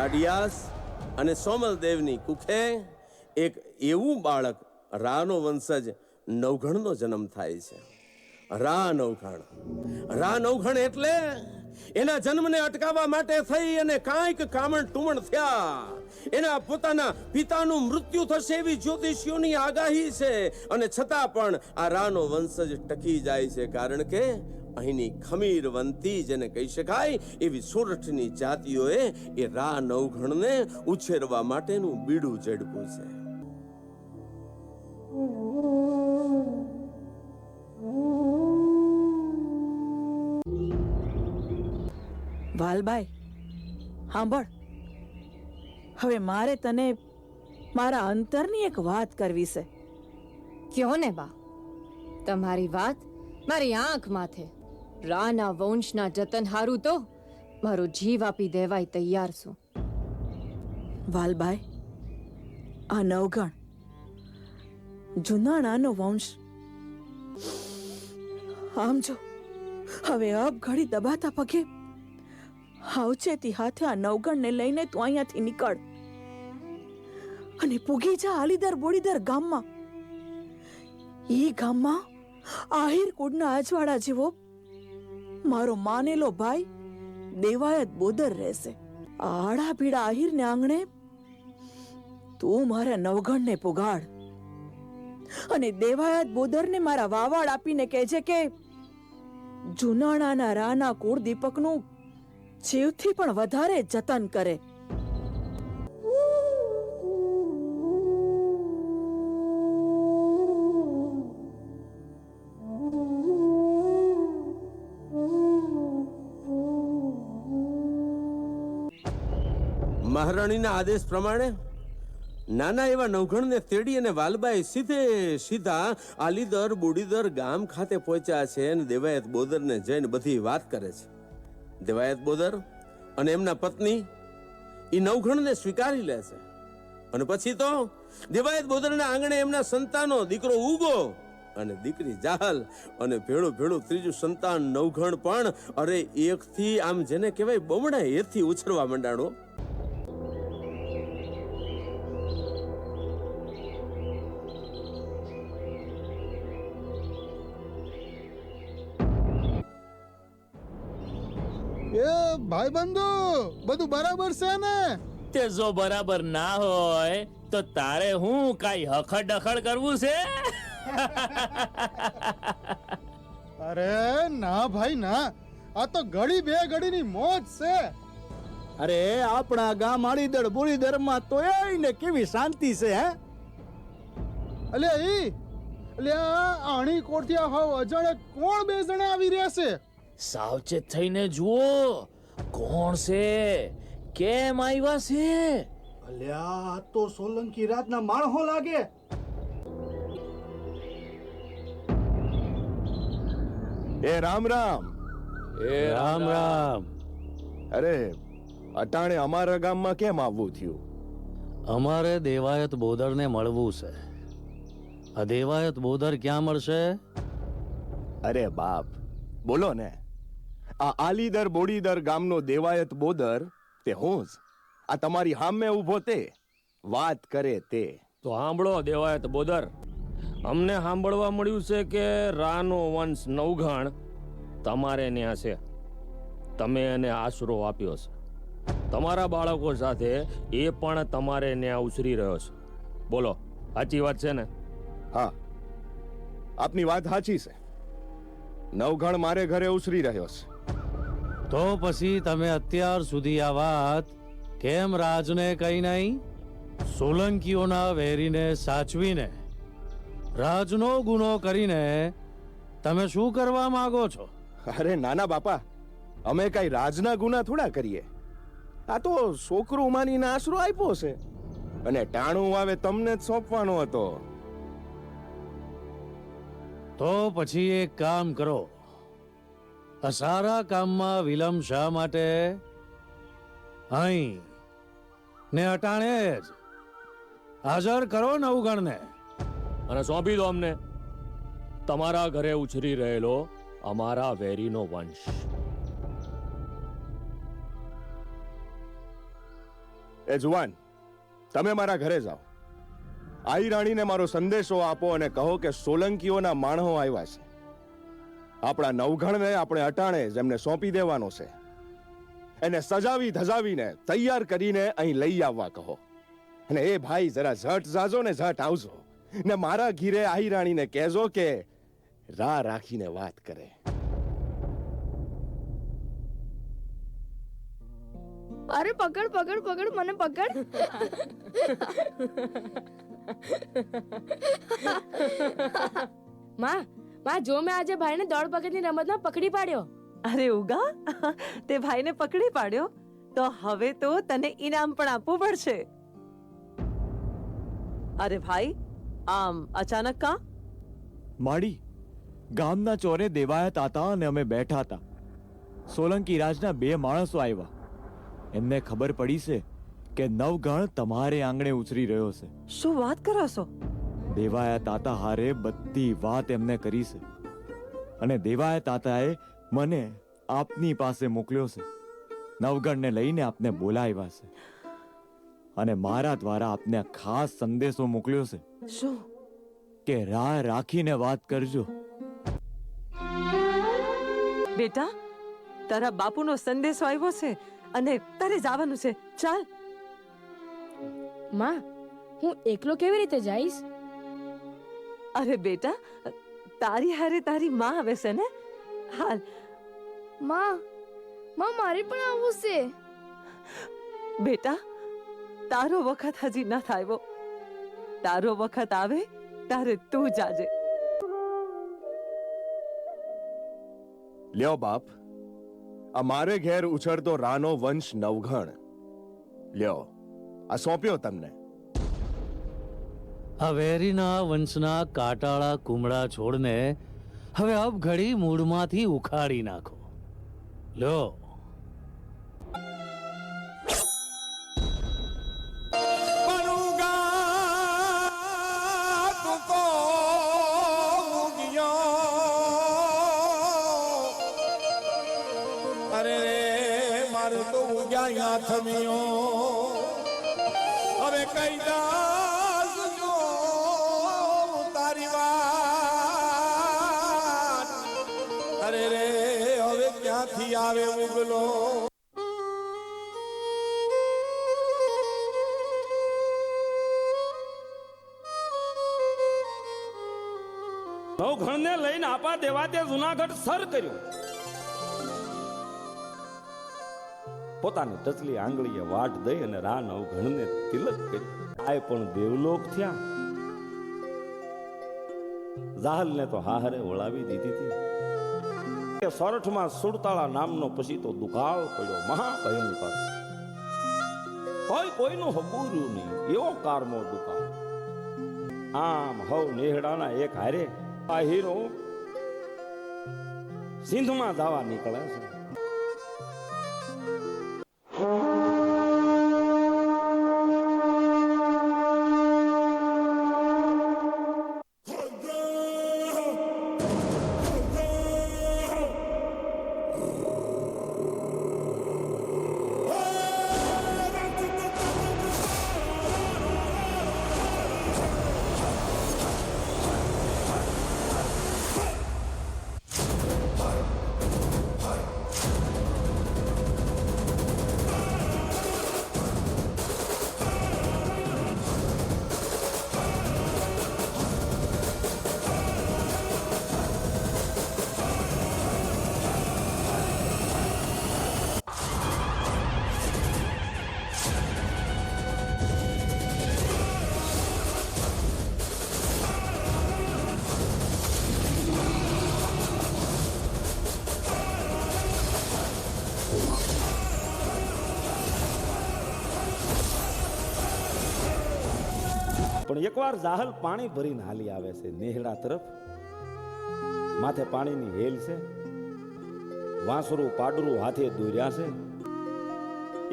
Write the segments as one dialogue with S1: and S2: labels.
S1: ટાડિયાસ અને સોમલદેવની કુખે એક એવું બાળક રાનો વંશજ નવઘણનો જન્મ થાય છે. રા નવઘણ એટલે એના જન્મને અટકાવવા માટે થઈ અને કાંઈક કામણ ટુમણ થયા. એના પોતાના પિતાનું મૃત્યુ થશે એવી જ્યોતિષીઓની આગાહી છે, અને છતાં પણ આ રાનો વંશજ ટકી જાય છે, કારણ કે અહીંની ખમીરવંતી જેને કહી શકાય એવી સોરઠની જાતિઓએ એ રા નવઘણને ઉછેરવા માટેનું બીડું ઝડપ્યું છે.
S2: વાલબાઈ સાંભળ, હવે મારે તને મારા અંતરની એક વાત કરવી છે.
S3: કયો ને બા, તમારી વાત મારી આંખ માથે. રાના વંશના જતન હારું તો મારો જીવ આપી દેવાય તૈયાર છું.
S2: વાલબાઈ, આ નવગણ જુનાણાનો વંશ આમ જો હવે અબ ઘડી દબાતા પગે હાવચેતી હાથે આ નવગણને લઈને તું અહીંયાથી નીકળ અને પૂગી જા આલીદર બોડીદર ગામમાં. ઈ ગામમાં આહિર કુળના અજવાડા જેવો મારો માનેલો ભાઈ દેવાયત બોદર રહેશે. આડા પીડા આહિરને આંગણે તું મારા નવગણને પુગાડ અને દેવાયત બોદરને મારા વાવાડ આપીને કહેજે કે જુનાણાના રાના કુળ દીપકનું જીવથી પણ વધારે જતન કરે.
S1: મહારાણીના આદેશ પ્રમાણે નાના એવા નવઘણને તેડી અને વાલબાઈ સીધા આલીદર બોડીદર ગામ ખાતે પહોંચ્યા છે અને દેવાયત બોદરને જઈને બધી વાત કરે છે. દેવાયત બોદર અને એમના પત્ની એ નવઘણને સ્વીકારી લે છે, અને પછી તો દેવાયત બોદરના આંગણે એમના સંતાનો દીકરો ઉગો અને દીકરી જાહલ અને ભેળું ત્રીજું સંતાન નવઘણ પણ અરે એકથી આમ જેને કહેવાય બમણા એથી ઉછળવા માંડાણો.
S4: એ ભાઈબંધુ, બધું બરાબર છે ને?
S5: તે જો બરાબર ના હોય તો તારે હું કાઈ હખડ ડખડ કરવું છે?
S4: અરે ના ભાઈ ના, આ તો ઘડી બે ઘડીની મોજ છે.
S6: અરે આપણા ગામ આળીદર બોળીદર માં તો એને કેવી શાંતિ છે હે?
S4: અલ્યા આણી કોઠિયા હાવ અજાણે કોણ બે જણા આવી રહ્યા છે?
S5: સાવચેત થઈને જુઓ કોણ છે, કેમ આવ્યા છે.
S6: અલ્યા આ તો સોલંકી રાજના માણસો લાગે.
S7: એ રામ રામ.
S5: એ રામ રામ.
S7: અરે અટાણે અમારા ગામમાં કેમ આવવું થયું?
S8: અમારે દેવાયત બોદરને મળવું છે. આ દેવાયત બોદર ક્યાં મળશે?
S7: અરે બાપ, બોલો ને. આ આલીદર બોડીદર ગામનો દેવાયત બોદર તે હું જ. આ તમારી સામે ઊભો તે વાત કરે તે.
S5: તો સાંભળો દેવાયત બોદર, અમને સાંભળવા મળ્યું છે કે રાનો વંશ નવઘણ તમારે ન્યા છે. તમે એને આશરો આપ્યો છે. તમારા બાળકો સાથે એ પણ તમારે ન્યા ઉછરી રહ્યો છે. બોલો, સાચી વાત છે ને?
S7: હા, આપની વાત સાચી છે. નવઘણ મારે ઘરે ઉછરી રહ્યો છે.
S8: તો પછી તમે અત્યાર સુધી આ વાત કેમ રાજને કહી નહીં? સોલંકીઓના વેરીને સાચવીને રાજનો ગુનો કરીને તમે શું કરવા માંગો છો?
S7: અરે નાના બાપા, અમે કઈ રાજના ગુના થોડા કરીએ. આ તો છોકરું માનીને આશરો આપ્યો છે, અને ટાણું આવે તમને જ સોંપવાનો હતો.
S8: તો પછી એક કામ કરો, આ સારા કામમાં વિલંબ શા માટે? અહીં ને અટાણે જ હાજર કરો નવગણને
S5: અને સોંપી દો અમને તમારા ઘરે ઉછરી રહેલો અમારા વેરીનો વંશ.
S7: એ જુવાન, તમે મારા ઘરે જાઓ. આઈ રાણીને મારો સંદેશો આપો અને કહો કે સોલંકીઓના માણસો આવ્યા છે. આપણા નવઘણને આપણે અટાણે જ એમને સોંપી દેવાનો છે. એને સજાવી ધજાવીને તૈયાર કરીને અહીં લઈ આવવા કહો. અને એ ભાઈ જરા ઝટ જાજો ને ઝટ આવજો ને મારા ઘીરે આઈ રાણીને કહેજો કે રાહ રાખીને વાત કરે.
S9: અરે પકડ પકડ પકડ મને પકડ. માં જો મેં આજે ભાઈને દોડ પકડની રમતમાં પકડી પાડ્યો.
S10: અરે ઉગા, તે ભાઈને પકડી પાડ્યો તો હવે તો તને ઇનામ પણ આપવું પડશે. અરે ભાઈ, આમ અચાનક કા?
S11: માડી, ગામના ચોરે દેવાયત હતા અને અમે બેઠા હતા. સોલંકી રાજના 2 માણસો આવ્યા. એમને ખબર પડી છે કે નવગણ તમારે આંગણે ઉછરી રહ્યો છે.
S10: શું વાત કરો છો?
S11: દેવાયા તાતા હારે બધી વાત એમને કરી છે અને દેવાયા તાતાએ મને આપની પાસે મોકલ્યો છે. નવગણને લઈને આપને બોલાવ્યા છે અને મારા દ્વારા આપને ખાસ સંદેશો મોકલ્યો છે.
S10: શું?
S11: કે રાહ રાખીને વાત કરજો.
S10: બેટા, તારા બાપુનો સંદેશો આવ્યો છે અને તારે જવાનું છે. ચાલ.
S9: માં, હું એકલો કેવી રીતે જઈશ?
S10: અરે બેટા, તારી હારે તારી માં આવે છે ને. હાલ.
S9: માં મારે પણ આવવું છે.
S10: બેટા, તારો વખત હજી ન આવ્યો. તારો વખત આવે તારે તું જાજે.
S7: લ્યો બાપ, આ મારે ઘેર ઉછળતો રાનો વંશ નવઘણ. લ્યો, આ સોંપ્યો તમને.
S8: આ વેરીના વંશના કાટાળા કુમળા છોડને હવે અબ ઘડી મૂળમાંથી ઉખાડી નાખો. લ્યો.
S1: અરે રે મારું તો ઉગ્યા થમિયો હવે કઈ દાસ જો તારી વાત. અરે રે હવે ક્યાંથી આવે ઉગલો.
S5: નવઘણને લઈને આપા દેવા તે જુનાગઢ સર કર્યું. પોતાની ટચલી આંગળીએ વાટ દઈ અને રા નવઘણને તિલક કરી. આય પણ દેવલોક થયા. જાહલને તો હાહરે વળાવી દીધી હતી. સોરઠમાં સુડતાળા નામનો પછી તો દુકાળ પડ્યો, મહાભયંકર. કોઈનું હબુર્યું નહીં એવો કારમો દુકાળ. આમ હવ નેહડાના એક હારે આ હીરો સિંધમાં જવા નીકળે છે. પણ એકવાર જાહલ પાણી ભરીને હાલી આવે છે નેહડા તરફ. માથે પાણીની હેલ છે, વાંસરું પાડરું હાથે દોર્યા છે.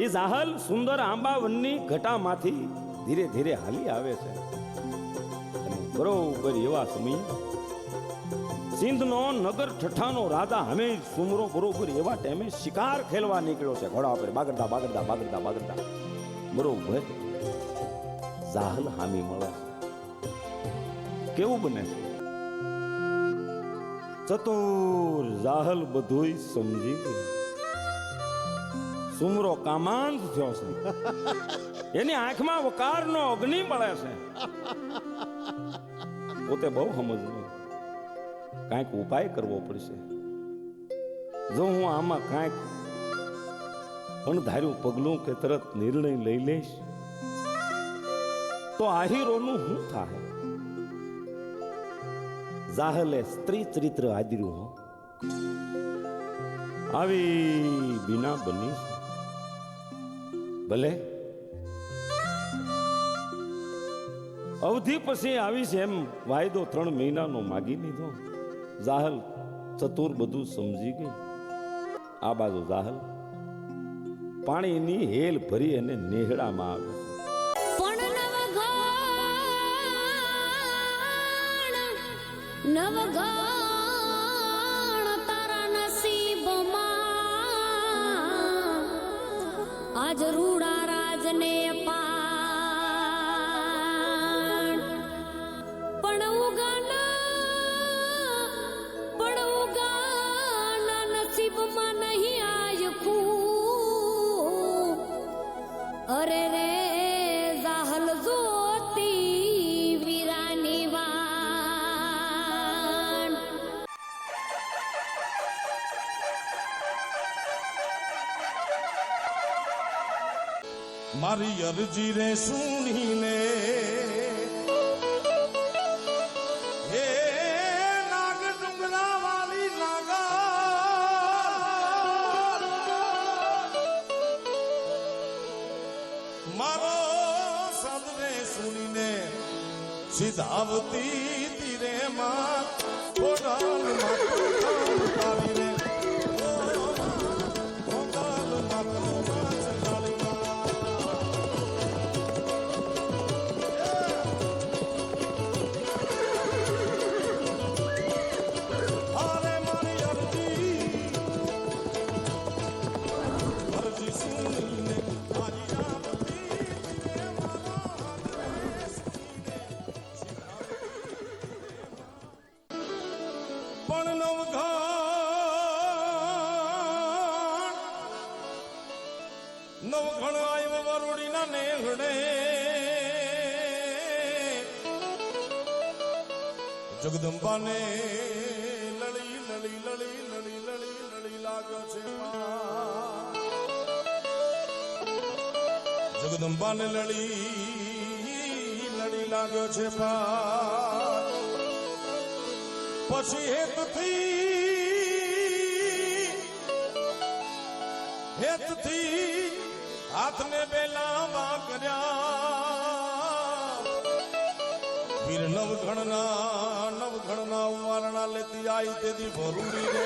S5: એ જાહલ સુંદર આંબાવનની ઘટામાંથી ધીરે ધીરે હાલી આવે છે. અને બરોબર એવા સમયે સિંધનો નગર ઠઠ્ઠાનો રાજા હમેશ સુમરો બરોબર એવા ટાઈમે શિકાર ખેલવા નીકળ્યો છે. ઘોડા પર બાગડતા બાગડતા બાગડતા બાગડતા
S12: બરોબર જાહલ હામી મળે કેવું બને ચતુર જાહલ બધુંય સમજી ગયું સુમરો કામાંત થયો છે એની આંખમાં વકારનો અગ્નિ મળે છે પોતે બહુ સમજવું કાંઈક ઉપાય કરવો પડશે જો હું આમાં કાંઈક અણધાર્યું પગલું કે તરત નિર્ણય લઈ લઈશ તો આહીરોનું શું થાય જાહલે સ્ત્રી ચરિત્ર આદર્યું હો આવી બીના બની ભલે અવધિ પછી આવીશ એમ વાયદો 3 મહિનાનો માગી લીધો જાહલ ચતુર બધું સમજી ગઈ આ બાજુ જાહલ પાણીની હેલ ભરી અને નેહડામાં આવે
S13: નવગણ તારા નસીબમાં આજ રૂડા રાજને પાણ પણ ઉગાના નસીબમાં નહીં આયખું અરે રે જાહલ જોતી વીરાની વાણ
S14: મારી અરજી રે સુણીને હે નાગ ડુંગરા વાલી નાગા મારો સદરે સુણીને સિધાવતી તીરે માં ખોડાલ માં નવઘણ આવ્યો વરુડીના નેહડે જગદંબાને લળી લળી લળી લળી લળી લળી લાગ્યો છે જગદંબાને લળી લળી લાગ્યો છે પછી હેતથી હાથને બેલામાં કર્યા વીર નવઘણના ઉવારણા લેતી આવી તેથી ભરૂડી રે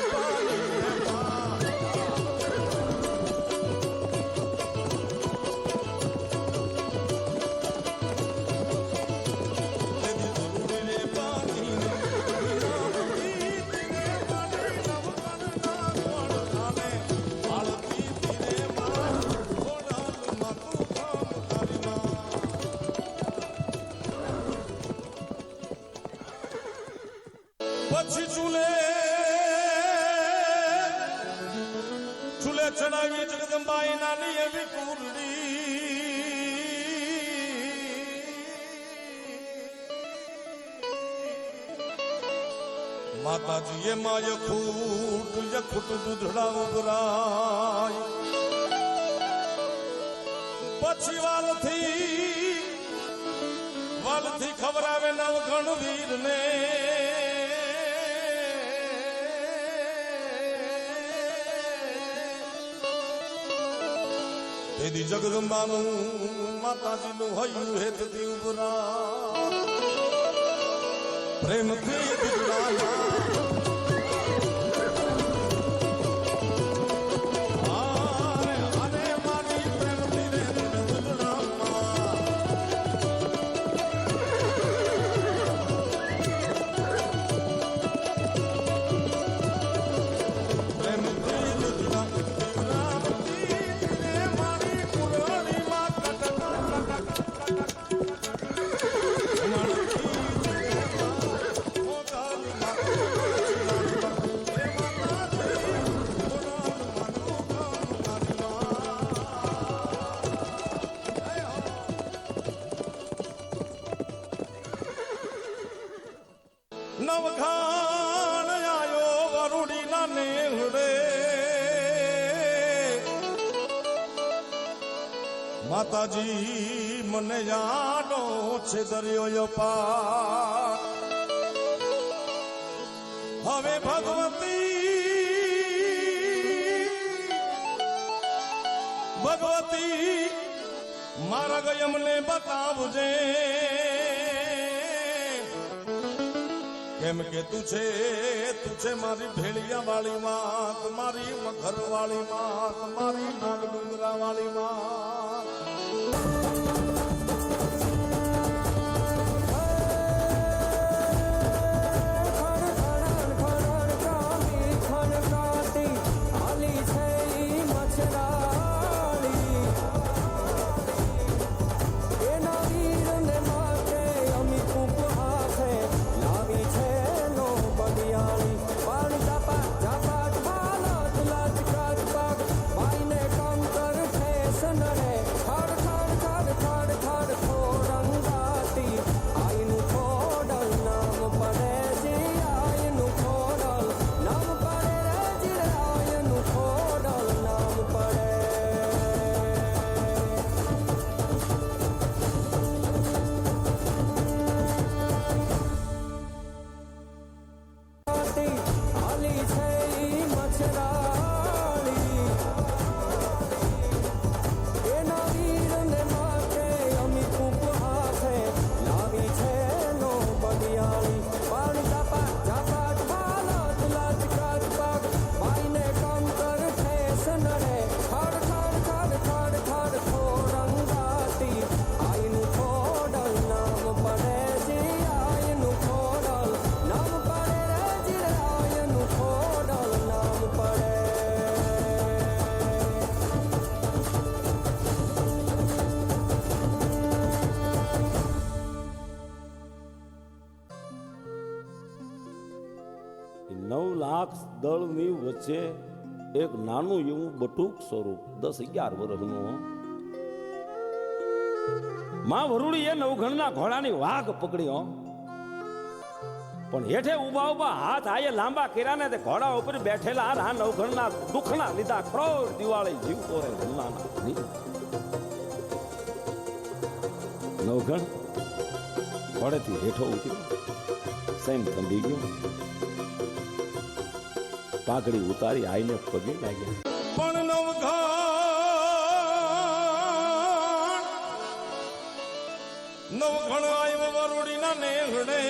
S14: પછી ચૂલે ચડાવી જગદંબાઈ નાની એવી કુરડી માતાજી એ માં યખૂટ દૂધડા ઉભરાય પછી વાલથી ખબરાવે નવઘણ વીરને તેથી જગદંબાનું માતાજીનું હૈયું હેતથી ઉભરા પ્રેમથી માતાજી મને જાણો છે દરિયો પાર હવે ભગવતી મારા ગયમને બતાવજે કેમ કે તું છે મારી ભેળિયા વાળી માં મારી મખર વાળી માં મારી નાગ ડુંગરા વાળી માં
S12: દળની વચ્ચે એક નાનું એવું બટુક સ્વરૂપ 10-11 વર્ષનું માં વરુડી એ નવઘણના ઘોડાની વાઘ પકડ્યો પણ હેઠે ઉભા ઉભા હાથ આયે લાંબા કર્યા ને તે ઘોડા ઉપર બેઠેલા આ નવઘણના દુખણા લીધા ક્રોધ દિવાળી જીવતો રે ભૂલાના નવઘણ ઘોડેથી હેઠો ઉતર્યો સૈન થંભી ગયો પાઘડી ઉતારી આઈને પગે લાગ્યા
S14: પણ નવઘણ આવ્યો વરુડીના નેહડે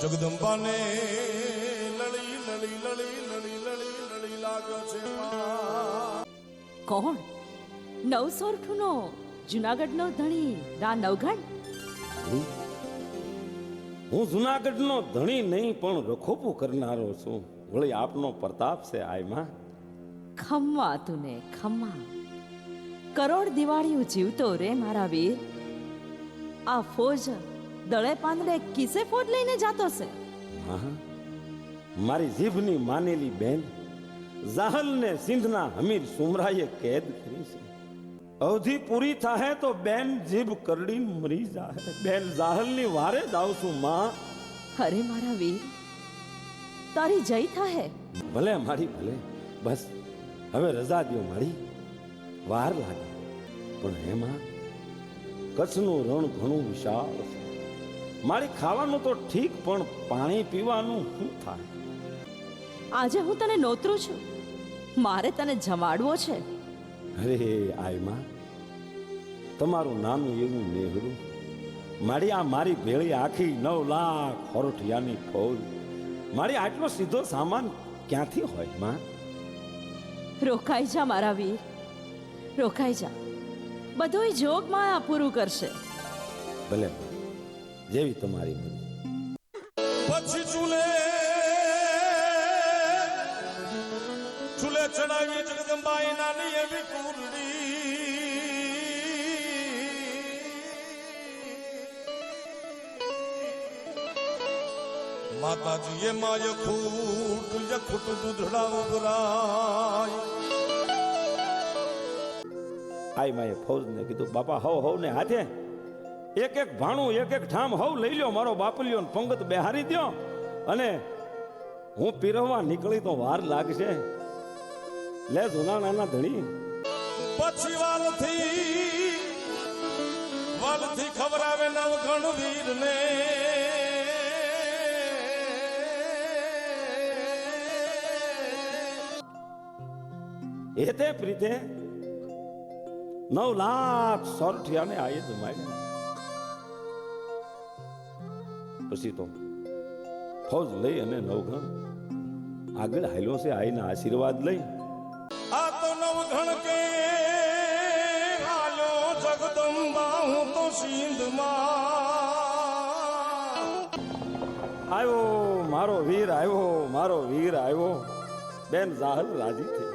S14: જગદંબાને લડી લાગ્યો છે
S2: કોણ નવસોરઠનો જુનાગઢનો ધણી રા નવઘણ
S12: હું જુનાગઢનો ધણી નહીં પણ રખોપું કરનારો છું વળી આપનો પ્રતાપ છે આયમાં
S2: ખમ્મા તુને ખમ્મા કરોડ દિવાળીઓ જીવતો રે મારા વીર આ ફોજ દળે પાંદડે કિસે ફોજ લઈને જાતો છે
S12: મારી જીભની માનેલી બેન જાહલને સિંધના હમીર સુમરાએ કેદ કરી છે અવધિ પૂરી થાય તો બેન જીભ કરડી મરી જાય બેન જાહલની વારે જ આવશું માં
S2: અરે મારા વીર તારી જય થાહે
S12: ભલે મારી ભલે બસ હવે રજા દ્યો મારી વાર લાગે પણ એમાં કચ્છનું રણ ઘણું વિશાળ છે મારી ખાવાનું તો ઠીક પણ પાણી પીવાનું શું થાય
S2: આજે હું તને નોતરું છું મારે તને જમાડવો છે
S12: અરે આયમાં તમારું નાનું એવું નેહડું મારી ભેળી આખી 9 લાખ ખોરઠિયાની ફૌજ મારી આટલો સીધો સામાન ક્યાંથી હોય માં
S2: રોકાઈ જા મારા વીર રોકાઈ જા બધુંય જોગમાં આ પૂરું કરશે
S12: ભલે જેવી તમારી
S14: પછી ચૂલે ચડાવી જગદંબાઈ નાની એવી કુરડી માતાજીએ માં યખૂટ દૂધડા ઉભરાય
S12: આઈ માએ ફૌજને કીધું બાપા હવ ને હાથે એક ભાણું એક ઠામ હવ લઈ લ્યો મારો બાપલિયો પંગત બેહારી દ્યો અને હું પીરવવા નીકળી તો વાર લાગશે લે જુનાણાના ધણી
S14: પછી વાલથી ખવરાવે નવઘણ વીરને
S12: એ તે પ્રીતે 9 લાખ સોરઠિયાને આયે જમાડ્યા. પછી તો ફૌજ લઈ અને નવઘણ આગળ હાલ્યો છે. આઈના આશીર્વાદ લઈ
S14: આ તો નવઘણ કે હાલો જગદંબા હું તો સિંધમાં
S12: આવ્યો મારો વીર આવ્યો, મારો વીર આવ્યો. બેન જાહલ રાજી થઈ.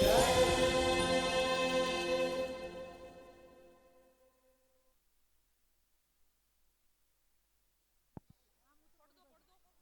S14: જય